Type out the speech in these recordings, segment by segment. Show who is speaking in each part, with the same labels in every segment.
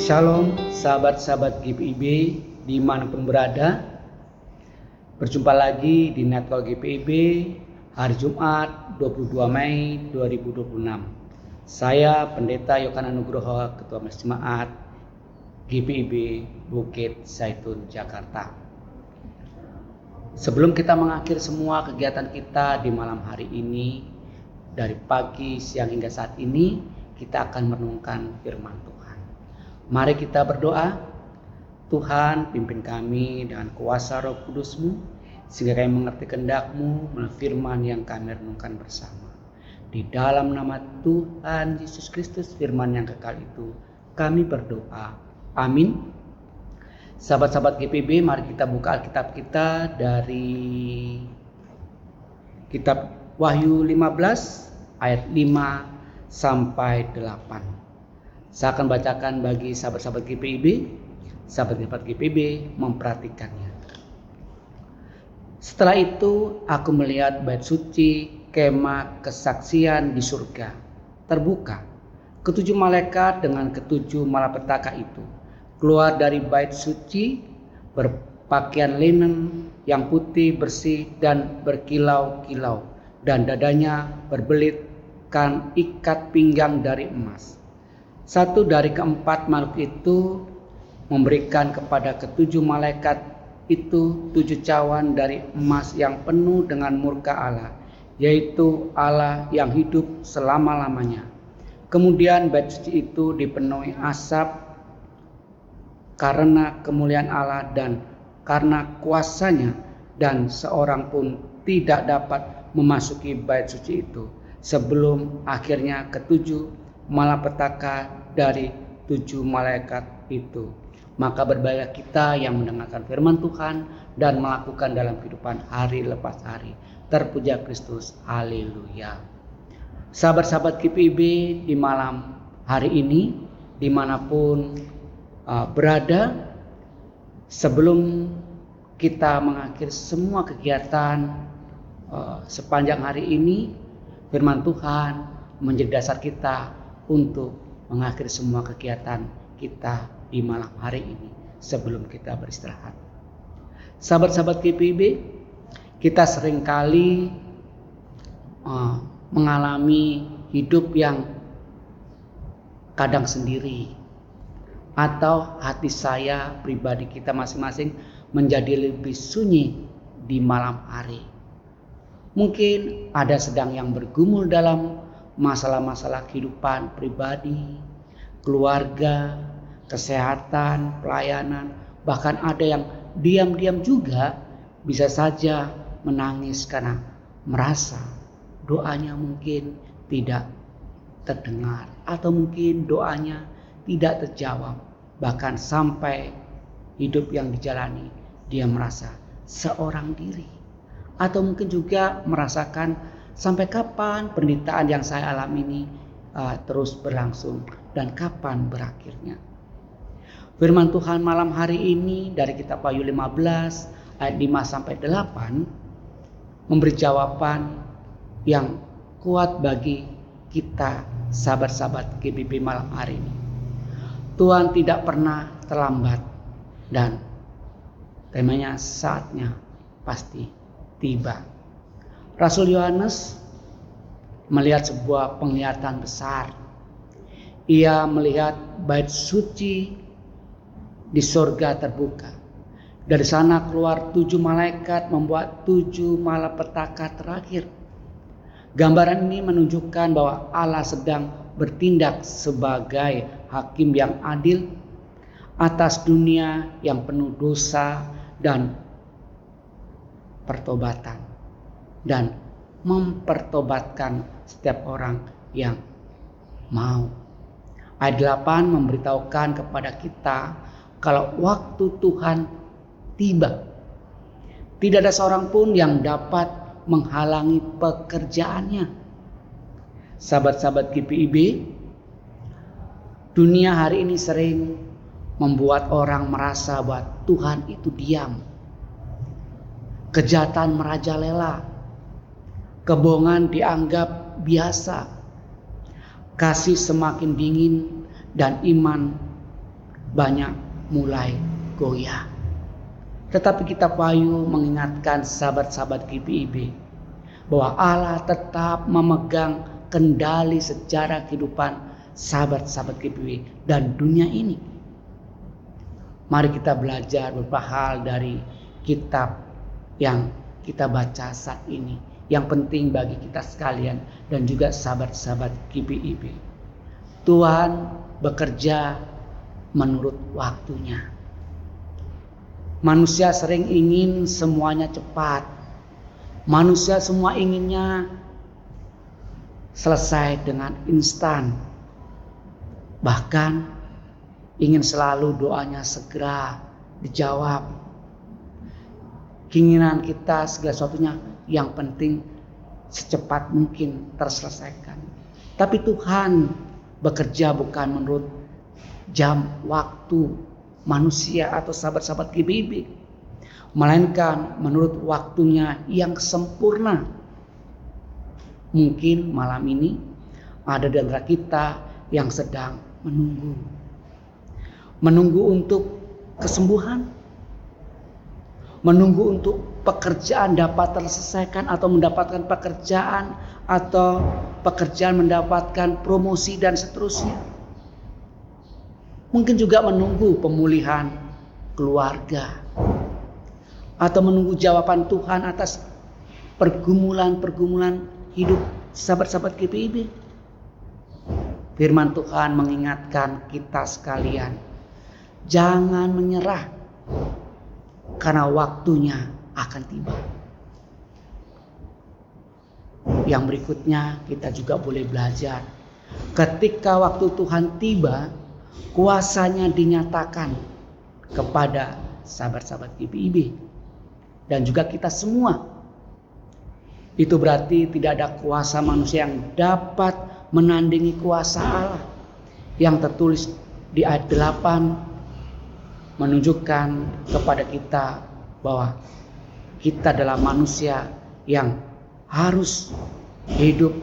Speaker 1: Shalom sahabat-sahabat GPIB dimanapun berada. Berjumpa lagi di Network GPIB hari Jumat 22 Mei 2026. Saya Pendeta Yohanes Nugroho, Ketua Majelis Jemaat GPIB Bukit Zaitun, Jakarta. Sebelum kita mengakhiri semua kegiatan kita di malam hari ini, dari pagi, siang hingga saat ini, kita akan merenungkan firman Tuhan. Mari kita berdoa. Tuhan, pimpin kami dengan kuasa Roh Kudus-Mu, sehingga kami mengerti kehendak-Mu melalui firman yang kami renungkan bersama. Di dalam nama Tuhan Yesus Kristus, firman yang kekal itu, kami berdoa. Amin. Sahabat-sahabat GPIB, mari kita buka Alkitab kita dari kitab Wahyu 15 ayat 5 sampai 8. Saya akan bacakan bagi sahabat-sahabat GPIB. Sahabat-sahabat GPIB memperhatikannya. Setelah itu aku melihat bait suci kemah kesaksian di surga terbuka. Ketujuh malaikat dengan ketujuh malapetaka itu keluar dari bait suci berpakaian linen yang putih bersih dan berkilau-kilau, dan dadanya berbelitkan ikat pinggang dari emas. Satu dari keempat makhluk itu memberikan kepada ketujuh malaikat itu 7 cawan dari emas yang penuh dengan murka Allah, yaitu Allah yang hidup selama-lamanya. Kemudian bait suci itu dipenuhi asap karena kemuliaan Allah dan karena kuasanya, dan seorang pun tidak dapat memasuki bait suci itu sebelum akhirnya ketujuh malapetaka dari 7 malaikat itu. Maka berbahagia kita yang mendengarkan firman Tuhan dan melakukan dalam kehidupan hari lepas hari. Terpuja Kristus, haleluya. Sahabat-sahabat GPIB di malam hari ini, dimanapun berada, sebelum kita mengakhiri semua kegiatan sepanjang hari ini, firman Tuhan menjadi dasar kita untuk mengakhiri semua kegiatan kita di malam hari ini sebelum kita beristirahat. Sahabat-sahabat GPIB, kita seringkali mengalami hidup yang kadang sendiri, atau hati saya pribadi kita masing-masing menjadi lebih sunyi di malam hari. Mungkin ada sedang yang bergumul dalam masalah-masalah kehidupan pribadi, keluarga, kesehatan, pelayanan, bahkan ada yang diam-diam juga bisa saja menangis karena merasa doanya mungkin tidak terdengar, atau mungkin doanya tidak terjawab. Bahkan sampai hidup yang dijalani dia merasa seorang diri, atau mungkin juga merasakan sampai kapan penderitaan yang saya alami ini terus berlangsung dan kapan berakhirnya. Firman Tuhan malam hari ini dari kitab Wahyu 15 ayat 5 sampai 8 memberi jawaban yang kuat bagi kita sahabat-sahabat GPIB malam hari ini. Tuhan tidak pernah terlambat, dan temanya saatnya pasti tiba. Rasul Yohanes melihat sebuah penglihatan besar. Ia melihat bait suci di surga terbuka. Dari sana keluar 7 malaikat membuat 7 malapetaka terakhir. Gambaran ini menunjukkan bahwa Allah sedang bertindak sebagai hakim yang adil atas dunia yang penuh dosa dan pertobatan, dan mempertobatkan setiap orang yang mau. Ayat 8 memberitahukan kepada kita kalau waktu Tuhan tiba, tidak ada seorang pun yang dapat menghalangi pekerjaannya. Sahabat-sahabat GPIB, dunia hari ini sering membuat orang merasa bahwa Tuhan itu diam. Kejahatan merajalela, kebohongan dianggap biasa, kasih semakin dingin, dan iman banyak mulai goyah. Tetapi kita payu mengingatkan sahabat-sahabat GPIB bahwa Allah tetap memegang kendali sejarah kehidupan sahabat-sahabat GPIB dan dunia ini. Mari kita belajar beberapa hal dari kitab yang kita baca saat ini, yang penting bagi kita sekalian dan juga sahabat-sahabat GPIB. Tuhan bekerja menurut waktunya. Manusia sering ingin semuanya cepat. Manusia semua inginnya selesai dengan instan. Bahkan ingin selalu doanya segera dijawab. Keinginan kita segala sesuatunya yang penting secepat mungkin terselesaikan. Tapi Tuhan bekerja bukan menurut jam waktu manusia atau sahabat-sahabat GPIB, melainkan menurut waktunya yang sempurna. Mungkin malam ini ada di antara kita yang sedang menunggu untuk kesembuhan, menunggu untuk pekerjaan dapat terselesaikan atau mendapatkan pekerjaan, atau pekerjaan mendapatkan promosi dan seterusnya. Mungkin juga menunggu pemulihan keluarga, atau menunggu jawaban Tuhan atas pergumulan-pergumulan hidup sahabat-sahabat GPIB. Firman Tuhan mengingatkan kita sekalian, jangan menyerah karena waktunya akan tiba. Yang berikutnya kita juga boleh belajar, ketika waktu Tuhan tiba, kuasanya dinyatakan kepada sahabat-sahabat GPIB dan juga kita semua. Itu berarti tidak ada kuasa manusia yang dapat menandingi kuasa Allah. Yang tertulis di ayat 8 menunjukkan kepada kita bahwa kita adalah manusia yang harus hidup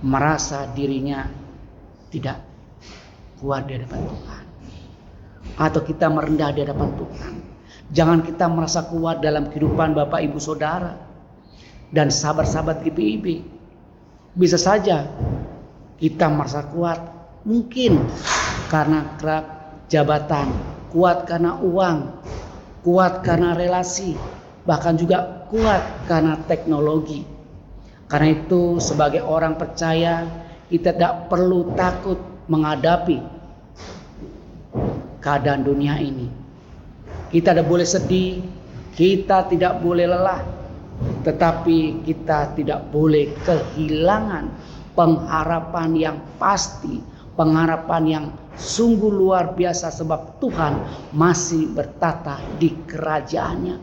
Speaker 1: merasa dirinya tidak kuat di hadapan Tuhan, atau kita merendah di hadapan Tuhan. Jangan kita merasa kuat dalam kehidupan Bapak Ibu Saudara dan sahabat-sahabat GPIB. Bisa saja kita merasa kuat, mungkin karena jabatan, kuat karena uang, kuat karena relasi, bahkan juga kuat karena teknologi. Karena itu sebagai orang percaya kita tidak perlu takut menghadapi keadaan dunia ini. Kita tidak boleh sedih, kita tidak boleh lelah, tetapi kita tidak boleh kehilangan pengharapan yang pasti, pengharapan yang sungguh luar biasa, sebab Tuhan masih bertata di kerajaannya.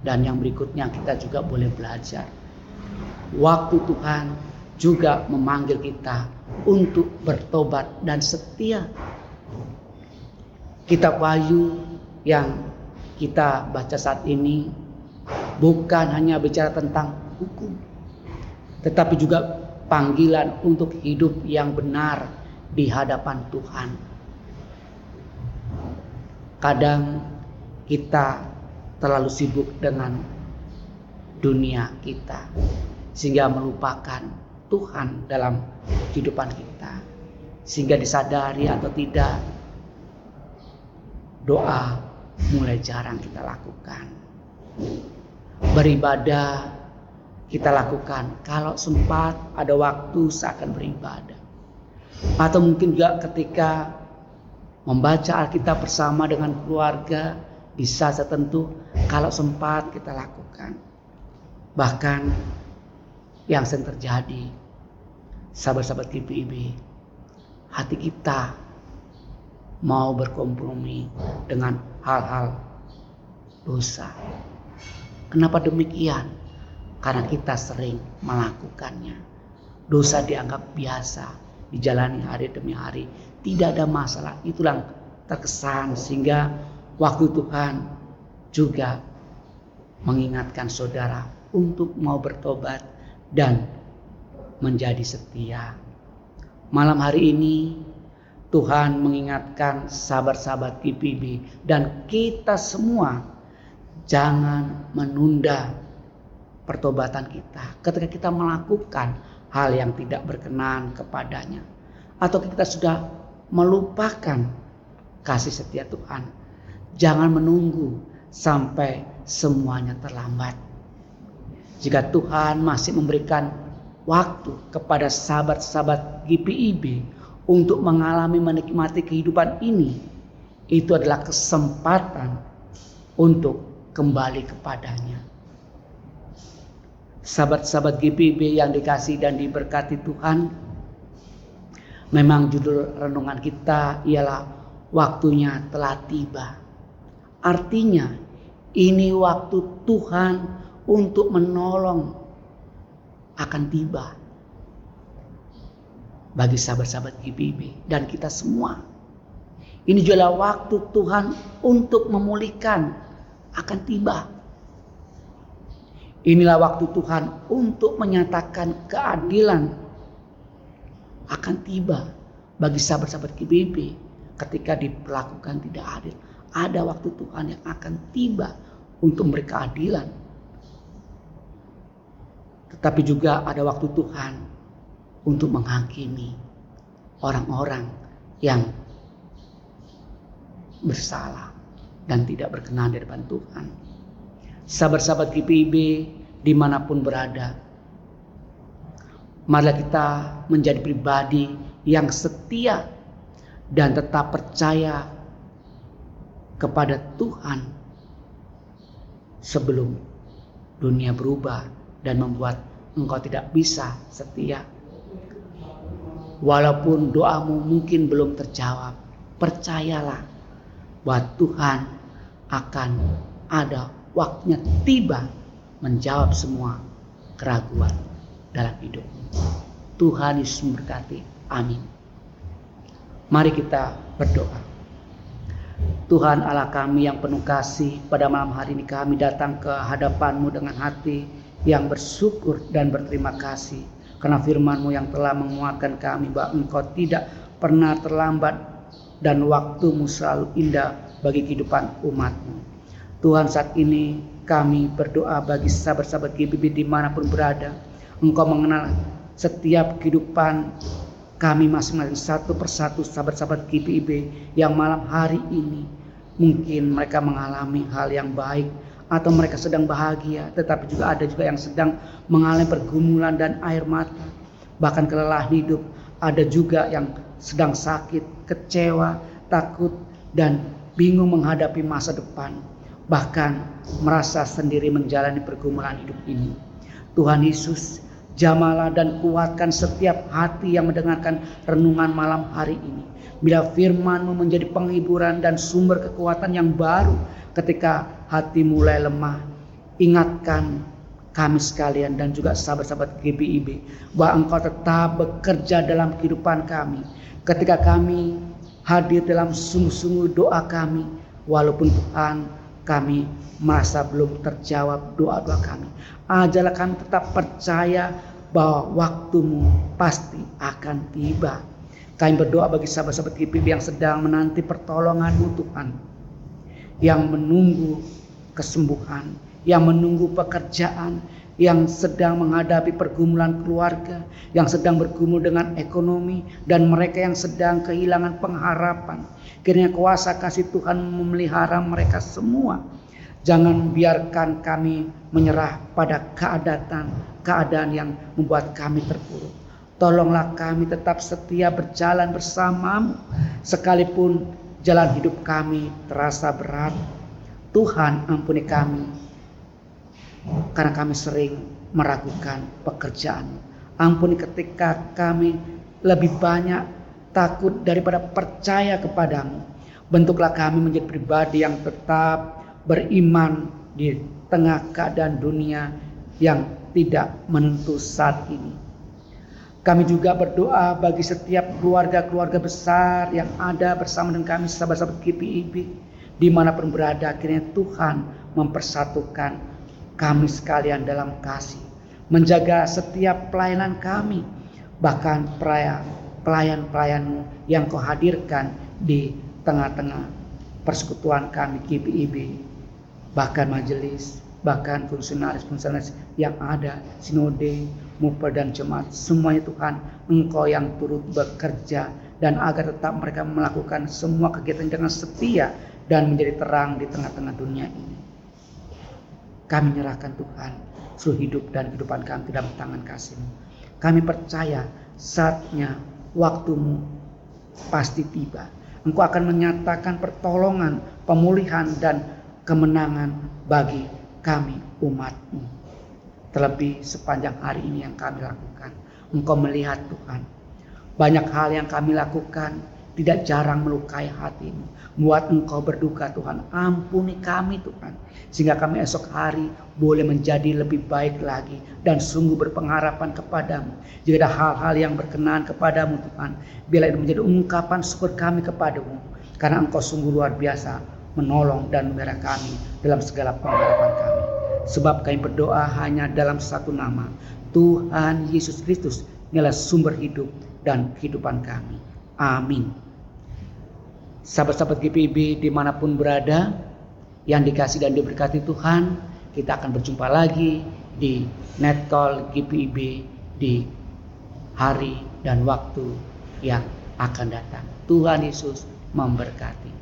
Speaker 1: Dan yang berikutnya kita juga boleh belajar, waktu Tuhan juga memanggil kita untuk bertobat dan setia. Kitab Wahyu yang kita baca saat ini bukan hanya bicara tentang hukum, tetapi juga panggilan untuk hidup yang benar di hadapan Tuhan. Kadang kita terlalu sibuk dengan dunia kita sehingga melupakan Tuhan dalam kehidupan kita, sehingga disadari atau tidak, doa mulai jarang kita lakukan. Beribadah kita lakukan kalau sempat ada waktu seakan beribadah, atau mungkin juga ketika membaca Alkitab bersama dengan keluarga di saat tertentu, kalau sempat kita lakukan. Bahkan yang sering terjadi, sahabat-sahabat GPIB, hati kita mau berkompromi dengan hal-hal dosa. Kenapa demikian? Karena kita sering melakukannya. Dosa dianggap biasa, dijalani hari demi hari, tidak ada masalah. Itulah terkesan, sehingga waktu Tuhan juga mengingatkan saudara untuk mau bertobat dan menjadi setia. Malam hari ini Tuhan mengingatkan sahabat-sahabat GPIB dan kita semua, jangan menunda pertobatan kita ketika kita melakukan hal yang tidak berkenan kepadanya, atau kita sudah melupakan kasih setia Tuhan. Jangan menunggu sampai semuanya terlambat. Jika Tuhan masih memberikan waktu kepada sahabat-sahabat GPIB untuk mengalami menikmati kehidupan ini, itu adalah kesempatan untuk kembali kepadanya. Sahabat-sahabat GPIB yang dikasihi dan diberkati Tuhan, memang judul renungan kita ialah waktunya telah tiba. Artinya ini waktu Tuhan untuk menolong akan tiba bagi sahabat-sahabat GPIB dan kita semua. Ini juga waktu Tuhan untuk memulihkan akan tiba. Inilah waktu Tuhan untuk menyatakan keadilan akan tiba bagi sahabat-sahabat GPIB ketika diperlakukan tidak adil. Ada waktu Tuhan yang akan tiba untuk memberi keadilan. Tetapi juga ada waktu Tuhan untuk menghakimi orang-orang yang bersalah dan tidak berkenan di depan Tuhan. Sahabat-sahabat GPIB dimanapun berada, marilah kita menjadi pribadi yang setia dan tetap percaya kepada Tuhan sebelum dunia berubah dan membuat engkau tidak bisa setia. Walaupun doamu mungkin belum terjawab, percayalah bahwa Tuhan akan ada waktunya tiba menjawab semua keraguan dalam hidupmu. Tuhan Yesus memberkati. Amin. Mari kita berdoa. Tuhan Allah kami yang penuh kasih, pada malam hari ini kami datang ke hadapan-Mu dengan hati yang bersyukur dan berterima kasih karena firman-Mu yang telah menguatkan kami bahwa Engkau tidak pernah terlambat dan waktu-Mu selalu indah bagi kehidupan umat-Mu. Tuhan, saat ini kami berdoa bagi sahabat-sahabat GPIB dimanapun berada. Engkau mengenal setiap kehidupan kami masing-masing satu persatu, sahabat-sahabat GPIB yang malam hari ini mungkin mereka mengalami hal yang baik atau mereka sedang bahagia, tetapi juga ada juga yang sedang mengalami pergumulan dan air mata, bahkan kelelahan hidup. Ada juga yang sedang sakit, kecewa, takut dan bingung menghadapi masa depan, bahkan merasa sendiri menjalani pergumulan hidup ini. Tuhan Yesus, jamahlah dan kuatkan setiap hati yang mendengarkan renungan malam hari ini. Bila firman-Mu menjadi penghiburan dan sumber kekuatan yang baru ketika hati mulai lemah, ingatkan kami sekalian dan juga sahabat-sahabat GPIB bahwa Engkau tetap bekerja dalam kehidupan kami. Ketika kami hadir dalam sungguh-sungguh doa kami, walaupun Tuhan kami merasa belum terjawab doa-doa kami, ajarlah kami tetap percaya bahwa waktu-Mu pasti akan tiba. Kami berdoa bagi sahabat-sahabat GPIB yang sedang menanti pertolongan-Mu Tuhan, yang menunggu kesembuhan, yang menunggu pekerjaan, yang sedang menghadapi pergumulan keluarga, yang sedang bergumul dengan ekonomi, dan mereka yang sedang kehilangan pengharapan. Kiranya kuasa kasih Tuhan memelihara mereka semua. Jangan biarkan kami menyerah pada keadaan yang membuat kami terpuruk. Tolonglah kami tetap setia berjalan bersama-Mu, sekalipun jalan hidup kami terasa berat. Tuhan, ampuni kami karena kami sering meragukan pekerjaan. Ampuni ketika kami lebih banyak takut daripada percaya kepadamu. Bentuklah kami menjadi pribadi yang tetap beriman di tengah keadaan dunia yang tidak menentu saat ini. Kami juga berdoa bagi setiap keluarga-keluarga besar yang ada bersama dengan kami, sahabat-sahabat GPIB dimanapun berada. Akhirnya Tuhan mempersatukan kami sekalian dalam kasih, menjaga setiap pelayanan kami, bahkan pelayan-pelayan-Mu yang Kau hadirkan di tengah-tengah persekutuan kami GPIB, bahkan majelis, bahkan fungsionaris yang ada, sinode, muper dan jemaat, semuanya Tuhan, Engkau yang turut bekerja, dan agar tetap mereka melakukan semua kegiatan dengan setia dan menjadi terang di tengah-tengah dunia ini. Kami menyerahkan Tuhan seluruh hidup dan kehidupan kami ke dalam tangan kasih-Mu. Kami percaya saatnya, waktu-Mu pasti tiba. Engkau akan menyatakan pertolongan, pemulihan, dan kemenangan bagi kami umat-Mu. Terlebih sepanjang hari ini yang kami lakukan, Engkau melihat Tuhan, banyak hal yang kami lakukan tidak jarang melukai hati-Mu, buat Engkau berduka Tuhan. Ampuni kami Tuhan, sehingga kami esok hari boleh menjadi lebih baik lagi dan sungguh berpengharapan kepadamu. Jika ada hal-hal yang berkenan kepadamu Tuhan, biarlah itu menjadi ungkapan syukur kami kepadamu, karena Engkau sungguh luar biasa menolong dan memelihara kami dalam segala pengharapan kami. Sebab kami berdoa hanya dalam satu nama, Tuhan Yesus Kristus, ialah sumber hidup dan kehidupan kami. Amin. Sahabat-sahabat GPIB dimanapun berada, yang dikasih dan diberkati Tuhan, kita akan berjumpa lagi di Netcall GPIB di hari dan waktu yang akan datang. Tuhan Yesus memberkati.